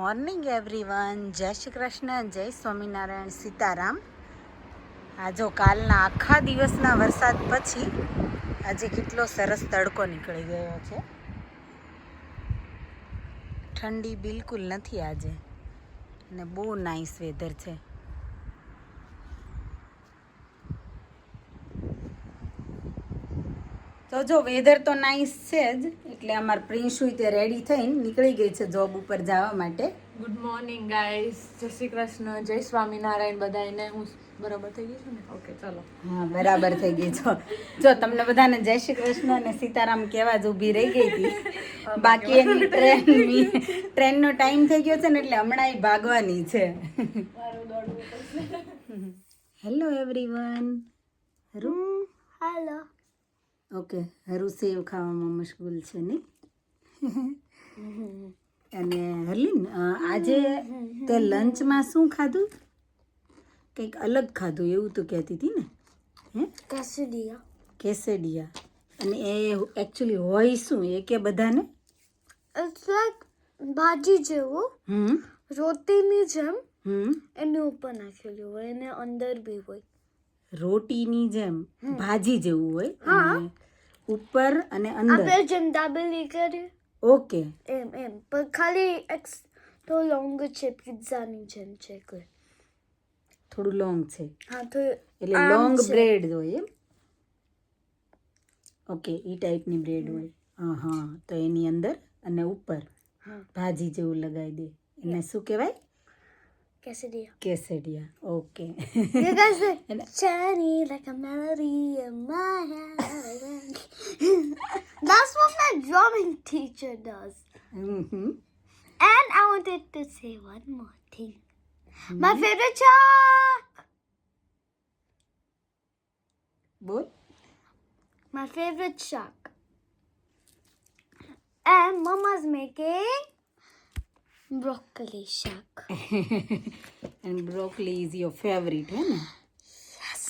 Morning everyone, જય શ્રી કૃષ્ણ, જય સ્વામિનારાયણ, સીતારામ. આ જો કાલના આખા દિવસના વરસાદ પછી આજે કેટલો સરસ તડકો નીકળી ગયો છે. ઠંડી બિલકુલ નથી આજે અને બહુ નાઇસ વેધર છે. તો જો વેધર તો નાઇસ છે જ, એટલે અમાર પ્રિન્સુ તે રેડી થઈને નીકળી ગઈ છે જોબ ઉપર જવા માટે. ગુડ મોર્નિંગ ગાઈસ, જય શ્રી કૃષ્ણ, જય સ્વામિનારાયણ બધાને. હું બરાબર થઈ ગઈ છું ને? ઓકે ચાલો. હા, બરાબર થઈ ગઈ છો. જો તમને બધાને જય શ્રી કૃષ્ણ અને સીતારામ કહેવા જ ઊભી રહી ગઈ હતી. બાકી એની ટ્રેનનો ટાઈમ થઈ ગયો છે ને, એટલે હમણાં એ ભાગવાની છે. Hello everyone. Haru hello. Okay, Haru સેવ ખાવામાં મશગુલ છે નહીં? અને હરલીન, આજે તે લંચમાં શું ખાધું? કંઈક અલગ ખાધું એવું તો કહેતી હતી ને? હે, કેસેડિયા. અને એ એકચ્યુઅલી હોય શું એ કે બધાને? It's like ભાજી જેવું, રોટીની જેમ એની ઉપર નાખેલું હોય અને અંદર બી હોય. રોટીની જેમ ભાજી જેવું હોય, અને ઉપર અને અંદર. આપણે જેમ દાબેલી કરીએ ઓકે, એમ પણ ખાલી તો લોંગ છે, પિઝાની જેમ છે કોઈ. થોડું લોંગ છે. હા, તો એટલે લોંગ બ્રેડ હોય એમ? ઓકે, એ ટાઈપની બ્રેડ હોય. હા, તો એની અંદર અને ઉપર ભાજી જેવું લગાવી દે. એને શું કહેવાય? quesadilla. Quesadilla. Okay. You guys say shiny like a melody in my head. That's what my drumming teacher does. And I wanted to say one more thing. My favorite shark. બોલ. My favorite shark. And Mama's making broccoli shark. And broccoli is your favorite, है ना? Yes.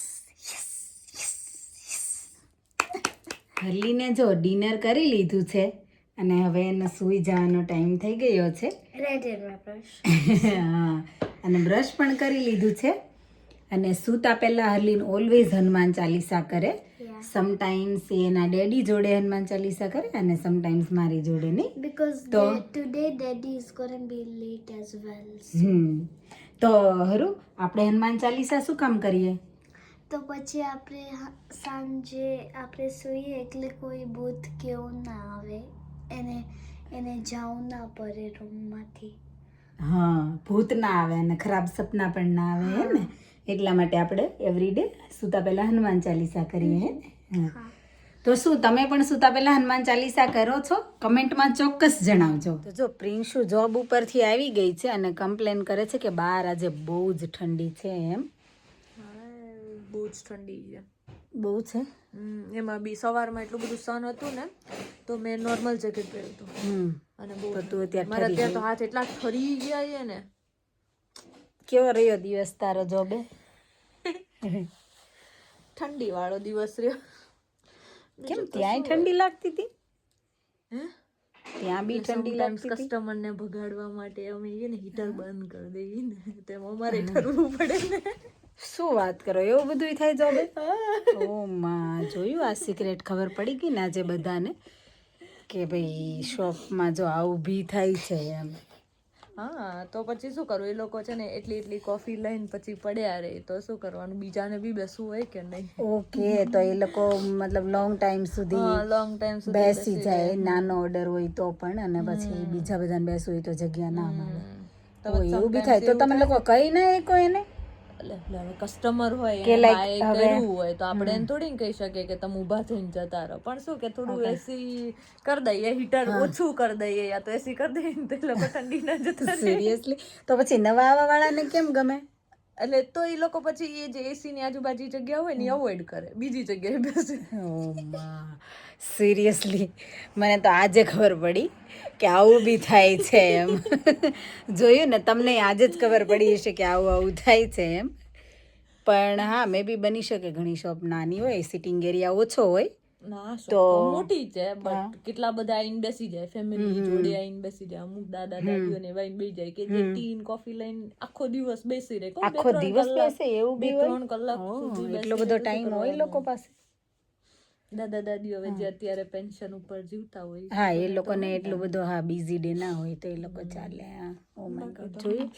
હરલીને જો dinner કરી લીધું છે અને હવે એને સૂઈ જવાનો ટાઈમ થઈ ગયો છે. Red in my brush. હા, અને બ્રશ પણ કરી લીધું છે. અને સૂતા પહેલાં હરલીન ઓલવેઝ હનુમાન ચાલીસા કરે. સમટાઈમ્સ એના ડેડી જોડે હનુમાન ચાલીસા કરે અને સમટાઈમ્સ મારી જોડે નહીં. Because today Daddy is going to be late as well. તો હરુ, આપણે હનુમાન ચાલીસા શું કામ કરીએ? તો પછી આપણે સાંજે આપણે સૂઈએ એટલે કોઈ ભૂત કેવું ના આવે, એને જવું ના પડે રૂમમાંથી. હા, ભૂત ના આવે અને ખરાબ સપના પણ ના આવે, હે ને? એટલા માટે આપણે એવરીડે સૂતા પહેલા હનુમાન ચાલીસા કરીએ, હે ને? તો શું તમે પણ સૂતા પહેલા હનુમાન ચાલીસા કરો છો? કમેન્ટમાં ચોક્કસ જણાવજો. તો જો પ્રિન્સુ જોબ ઉપરથી આવી ગઈ છે અને કમ્પ્લેન કરે છે કે બહાર આજે બહુ જ ઠંડી છે એમ. બહુ જ ઠંડી છે. બહુ છે. એમાં બી સવારમાં એટલું બધું સન હતું ને, તો મેં નોર્મલ જેકેટ પહેર્યું હતું. અને બહુ તું અત્યારે મારા ત્યાં તો હાથ એટલા ઠરી ગયા છે ને. કેવો રહ્યો દિવસ તારો જોબે? ઠંડી વાળો દિવસ રહ્યો. કેમ, ત્યાંય ઠંડી લાગતી હતી? હે, ત્યાં બી ઠંડી લાગતી હતી? કસ્ટમરને ભગાડવા માટે અમે ને હીટર બંધ કરી દઈએ ને, તેમ અમારે કરવું પડે ને. શું વાત કરો, એવું બધું થાય જોબે? ઓ માં, જોયું આ સિક્રેટ ખબર પડી ગઈ ને આજે બધાને કે ભાઈ શોપમાં જો આવું ભી થાય છે એમ. હા, તો પછી શું કરવું? એ લોકો છે ને એટલી કોફી લઈને પછી પડ્યા રહે, તો શું કરવાનું? બીજાને બી બેસવું હોય કે નહીં? ઓકે, તો એ લોકો મતલબ લોંગ ટાઈમ સુધી બેસી જાય, નાનો ઓર્ડર હોય તો પણ, અને પછી બીજા બધાને બેસવું હોય તો જગ્યા ના મળે. તો એવું બી થાય તો તમે લોકો કઈ ના કહો એને? કસ્ટમર હોય કર્યું હોય તો આપણે એને થોડી કહી શકીએ કે તમે ઊભા થઈને જતા રહો. પણ શું કે થોડું એસી કરી દઈએ, હીટર ઓછું કરી દઈએ, યા તો એસી કરી દઈએ તો એ લોકો ઠંડી ના જતા. સિરિયસલી? તો પછી નવા આવવા વાળાને કેમ ગમે? એટલે તો એ લોકો પછી એ જે એસી ની આજુબાજુ જગ્યા હોય ને એ અવોઇડ કરે, બીજી જગ્યાએ બેસે. ઓ માં, સિરિયસલી મને તો આજે ખબર પડી કે આવું બી થાય છે એમ. જોયું ને, તમને આજે જ ખબર પડી હશે કે આવું થાય છે એમ. પણ હા, મે બી બની શકે ઘણી શોપ નાની હોય, સિટિંગ એરિયા ઓછો હોય, ના શોપ મોટી છે બટ કેટલા બધા આઈને બેસી જાય ફેમિલી જોડે આઈને બેસી જાય અમુક દાદા દાદીઓ ને વાઈને બેસી જાય કે જે ટી ને કોફી લઈને આખો દિવસ બેસી રહે આખો દિવસ બેસે એવું બી હોય 2-3 કલાક સુધી એટલો બધો ટાઈમ હોય લોકો પાસે દાદા દાદીઓ હવે જે અત્યારે પેન્શન ઉપર જીવતા હોય હા એ લોકોને એટલું બધું હા બિઝી ડે ના હોય તો એ લોકો ચાલે હા ઓ માય ગોડ જોયું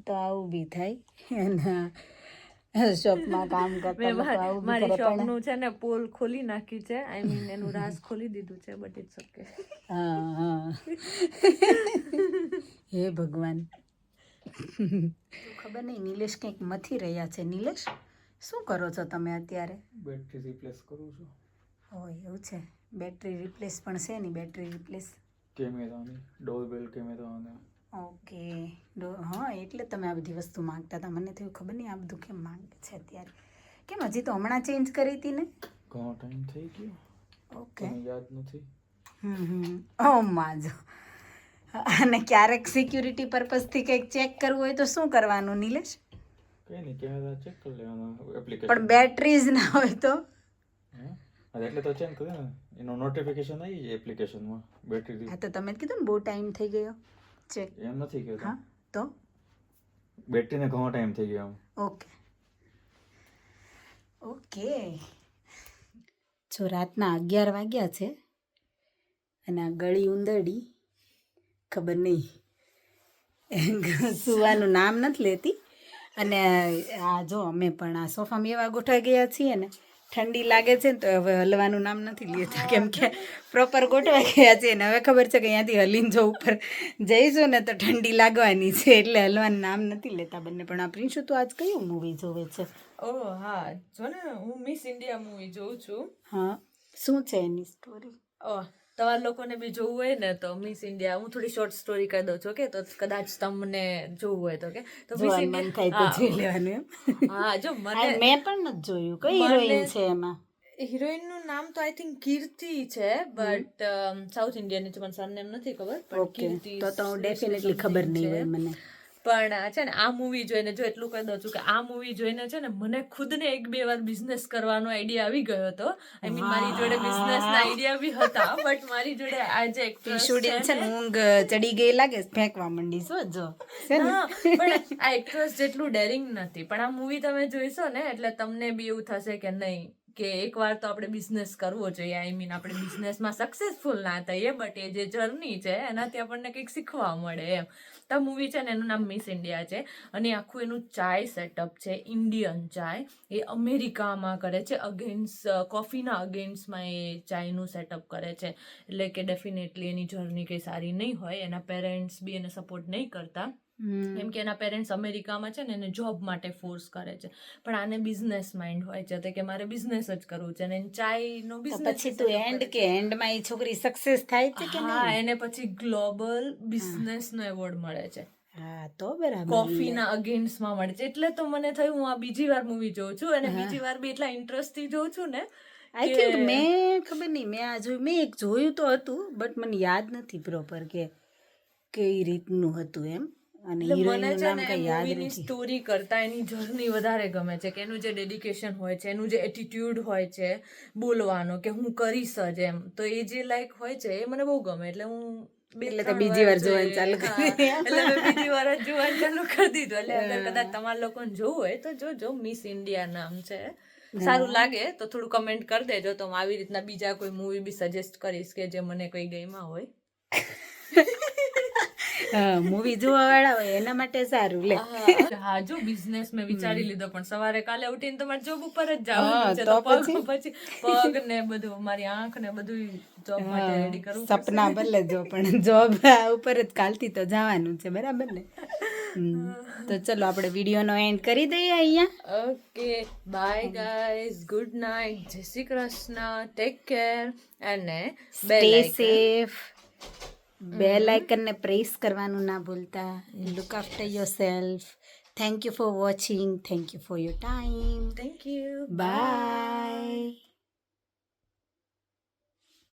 તો આવું બી થાય અને શોપમાં કામ કરતા લોકો આવું બી મારી કરે શોપ પણ નું છે ને પોલ ખોલી નાખ્યું છે આઈ મીન એનું રાસ ખોલી દીધું છે બટ ઇટ્સ ઓકે હા હા હે ભગવાન ખબર નહીં નિલેશ કંઈક મથી રહ્યા છે નિલેશ શું કરો છો તમે અત્યારે બેટરી રિપ્લેસ કરું છું હોય એવું છે બેટરી રિપ્લેસ પણ છે નહીં બેટરી રિપ્લેસ કેમેરાની ડોરબેલ કેમેરાને ઓકે હા એટલે તમે આ બધી વસ્તુ માંગતા હતા મને થયું ખબર નહીં આ બધું કેમ માંગે છે અત્યારે કેમ હજી તો હમણાં ચેન્જ કરી હતી ને ઘણો ટાઈમ થઈ ગયો ઓકે મને યાદ નથી ઓ માજો અને ક્યારેક સિક્યુરિટી પર્પઝથી કંઈક ચેક કરવું હોય તો શું કરવાનું નિલેશ કઈ નહીં કેમેરા ચેક કરી લેવાનો એપ્લિકેશન પણ બેટરી જ ના હોય તો હા એટલે તો ચેન્જ કરે ને એનો નોટિફિકેશન આવી જાય એપ્લિકેશનમાં બેટરી હા તો તમે જ કીધું ને બહુ ટાઈમ થઈ ગયો ચેક એમ નથી કહેતો હા તો બેટરીને ઘણો ટાઈમ થઈ ગયો ઓકે ઓકે જો રાતના 11 વાગ્યા છે અને આ ગળી ઉંદરડી ખબર નહીં સુવાનું નામ નથી લેતી અને આ જો અમે પણ આ સોફામાં એવા ગોઠવાઈ ગયા છીએ ને ઠંડી લાગે છે ને તો હવે હલવાનું નામ નથી લેતા કેમ કે પ્રોપર ગોઠવાઈ ગયા છે ને હવે ખબર છે કે અહીંયાથી હલીને જો ઉપર જઈશું ને તો ઠંડી લાગવાની છે એટલે હલવાનું નામ નથી લેતા બંને પણ આ પ્રિન્સુ તો આજ કયું મૂવી જોવે છે ઓહ હા જો ને હું મિસ ઇન્ડિયા મૂવી જોઉં છું હા શું છે એની સ્ટોરી ઓહ તમારા લોકોને બી જોવું હોય ને તો મિસ ઇન્ડિયા હું થોડી શોર્ટ સ્ટોરી કહી દઉં છું કે તો કદાચ તમને જોવું હોય તો કે તો મિસ જોવાનું મન થાય તો જોઈ લેવાનું એમ હા જો મને મેં પણ નથી જોયું કઈ હિરોઈન છે એમાં હિરોઈન નું નામ તો આઈ થિંક કીર્તિ છે બટ સાઉથ ઇન્ડિયન છે મને સરનેમ નથી ખબર પણ ઓકે કીર્તિ તો ડેફિનેટલી ખબર નહીં હોય મને પણ છે ને આ મૂવી જોઈને જો એટલું કહી દઉં છું કે આ મૂવી જોઈને છે ને મને ખુદને 1-2 વાર બિઝનેસ કરવાનો આઈડિયા આવી ગયો હતો આઈ મીન મારી જોડે બિઝનેસ ના આઈડિયા બી હતા બટ મારી જોડે આજે એક્ટ્રેસ છે ને ઊંઘ ચડી ગઈ લાગે ફેંકવા માંડી છો જો પણ આ એક્ટ્રેસ જેટલું ડેરિંગ નથી પણ આ મૂવી તમે જોઈશો ને એટલે તમને બી એવું થશે કે નહીં કે એકવાર તો આપણે બિઝનેસ કરવો જોઈએ આઈ મીન આપણે બિઝનેસમાં સક્સેસફુલ ના થઈએ બટ એ જે જર્ની છે એનાથી આપણને કંઈક શીખવા મળે એમ તો મૂવી છે ને એનું નામ મિસ ઇન્ડિયા છે અને આખું એનું ચાય સેટઅપ છે ઇન્ડિયન ચાય એ અમેરિકામાં કરે છે અગેન્સ્ટ કોફીના અગેન્સ્ટમાં એ ચાયનું સેટઅપ કરે છે એટલે કે ડેફિનેટલી એની જર્ની કંઈ સારી નહીં હોય એના પેરેન્ટ્સ બી એને સપોર્ટ નહીં કરતા કેમ કે એના પેરેન્ટ્સ અમેરિકામાં છે ને એને જોબ માટે ફોર્સ કરે છે પણ આને બિઝનેસ માઇન્ડ હોય છે તો કે મારે બિઝનેસ જ કરવું છે અને ચાયનો બિઝનેસ પછી તું એન્ડ કે એન્ડમાં એ છોકરી સક્સેસ થાય છે કે હા એને પછી ગ્લોબલ બિઝનેસનો એવોર્ડ મળે છે હા તો બરાબર કોફીના અગેન્સ્ટમાં મળે છે એટલે તો મને થયું હું આ બીજી વાર મૂવી જોઉં છું અને બીજી વાર બી એટલા ઇન્ટરેસ્ટથી જોઉં છું ને આઈ થિંક મેં ખબર નહીં મેં આ જોયું મેં એક જોયું તો હતું બટ મને યાદ નથી પ્રોપર કે કઈ રીતનું હતું એમ અને હિરોઈનનું નામ કઈ યાદ મૂવીની નથી સ્ટોરી કરતા એની જર્ની વધારે ગમે છે કે એનું જે ડેડિકેશન હોય છે એનું જે એટીટ્યુડ હોય છે બોલવાનો કે હું કરીશ જ એમ તો એ જે લાઈક હોય છે એ મને બહુ ગમે એટલે હું બીજી વાર જોવાનું ચાલુ કરી એટલે મેં બીજી વાર જ જોવાનું ચાલુ કરી દીધું એટલે અગર કદાચ તમારા લોકોને જોવું હોય તો જોજો મિસ ઇન્ડિયા નામ છે સારું લાગે તો થોડું કમેન્ટ કરી દેજો તો હું આવી રીતના બીજા કોઈ મૂવી બી સજેસ્ટ કરીશ કે જે મને કોઈ ગમ્યા હોય મૂવી જોવા વાળા હોય એના માટે સારું લે હા જો બિઝનેસ મેં વિચારી લીધો પણ સવારે કાલે ઉઠીને તમારે જોબ ઉપર જ જવાનું છે તો પછી પગ ને બધું મારી આંખ ને બધું જોબ માટે રેડી કરવું સપના ભલે જો પણ જોબ ઉપર જ કાલથી તો જવાનું છે બરાબર ને તો ચલો આપણે વિડીયોનો એન્ડ કરી દઈએ અહીંયા okay bye guys good night જય શ્રી કૃષ્ણ ટેક કેર અને સ્ટે સેફ બેલ આઇકન ને પ્રેસ કરવાનું ના ભૂલતા look after yourself thank you for watching thank you for your time thank you by